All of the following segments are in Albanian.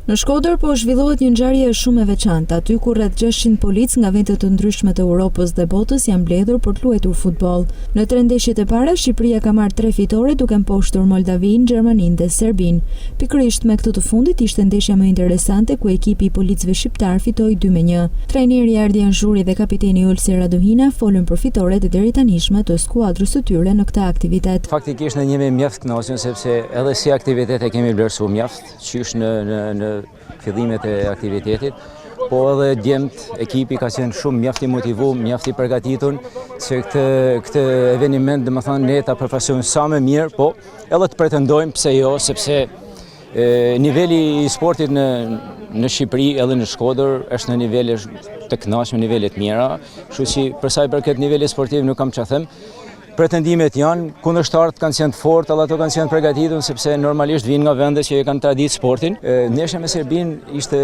Në Shkodër po zhvillohet një ngjarje shumë e veçantë, aty ku rreth 600 polic nga vende të ndryshme të Europës dhe botës janë mbledhur për të luajtur futboll. Në 3 ndeshjet e para, Shqipëria ka marrë 3 fitore duke mposhtur Moldavinë, Gjermaninë dhe Serbinë. Pikërisht me këtë të fundit ishte ndeshja më interesante ku ekipi i policëve shqiptar fitoi 2-1. Trajneri Ardian Zhuri dhe kapiteni Olsi Radohina folën për fitoret e deritanishme të skuadrës së tyre në këtë aktivitet. Faktikisht ne jemi mjaft kënaqur sepse edhe si aktivitet e kemi vlerësuar mjaft, qysh në fillimet e aktivitetit, po edhe djemt ekipi ka qenë shumë mjaft i motivuar, mjaft i përgatitur se këtë eveniment domethënë ne ta përfaqësojmë sa më mirë, po edhe të pretendojmë pse jo, sepse niveli i sportit në Shqipëri edhe në Shkodër është në nivele të këndshme, nivele të mira, kështu që për sa i përket nivelit sportiv nuk kam çfarë them. Pretendimet janë, kundërshtarët kanë qenë të fortë, edhe ato kanë qenë përgatitur sepse normalisht vinë nga vende që e kanë tradit sportin. Ndeshja me Serbinë ishte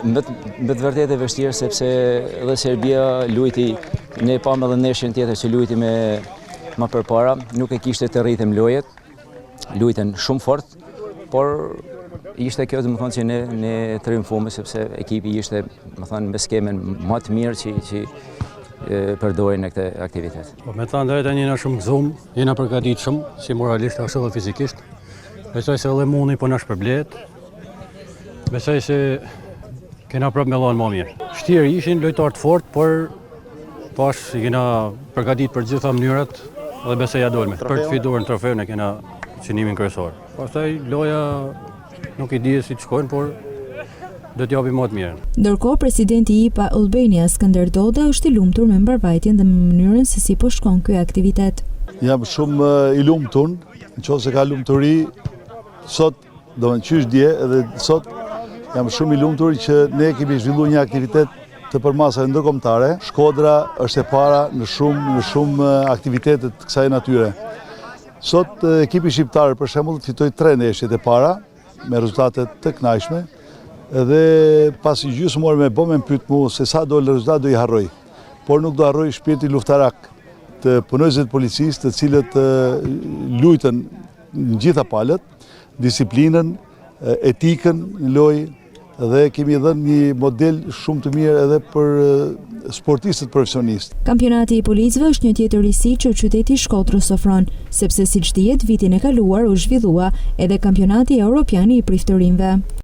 me të vërtetë e vështirë sepse edhe Serbia luajti, ne pam edhe ndeshjen tjetër që luajti më përpara, nuk e kishte të rritëm lojët, luajten shumë fort, por ishte kjo domethënë që ne triumfuam sepse ekipi ishte domethënë me skemen më të mirë që përdorin në këtë aktivitet. Me thënë drejtën jena shumë gëzuar, jena përgatitur shumë, si moralisht ashtu edhe fizikisht. Besoj se edhe mundi po na shpërblet. Besoj se kena prapë me llon më mirë. Vështirë ishin lojtarë të fortë, por pash jena përgatitur për gjitha mënyrat dhe besoj ja dolme. Për të fituar në trofeun e kena qëllimin kryesor. Pastaj loja nuk i di si të shkojnë, por do t'japi më të mirën. Ndërkohë, presidenti i IPA Albania, Skënder Doda, është i lumtur me mbarvajtjen dhe me mënyrën se si po shkon ky aktivitet. Jam shumë i lumtur, nëse ka lumturi sot, domethënë qysh dje edhe sot jam shumë i lumtur që ne kemi zhvilluar një aktivitet të përmasave ndërkombëtare. Shkodra është e para në shumë aktivitete të kësaj natyre. Sot ekipi shqiptar për shembull fitoi 3 ndeshjet e para me rezultate të kënaqshme. Edhe pasi gjysmë orë me më pyet mua se sa do rezultat do i harroj. Por nuk do harroj shpirtin luftarak të punojësve të policisë, të cilët luajtën në gjitha palët, disiplinën, etikën në lojë dhe kemi dhënë një model shumë të mirë edhe për sportistët profesionistë. Kampionati i policëve është një tjetër risi që qyteti i Shkodrës ofron, sepse siç dihet vitin e kaluar u zhvillua edhe kampionati evropian i priftërinjve.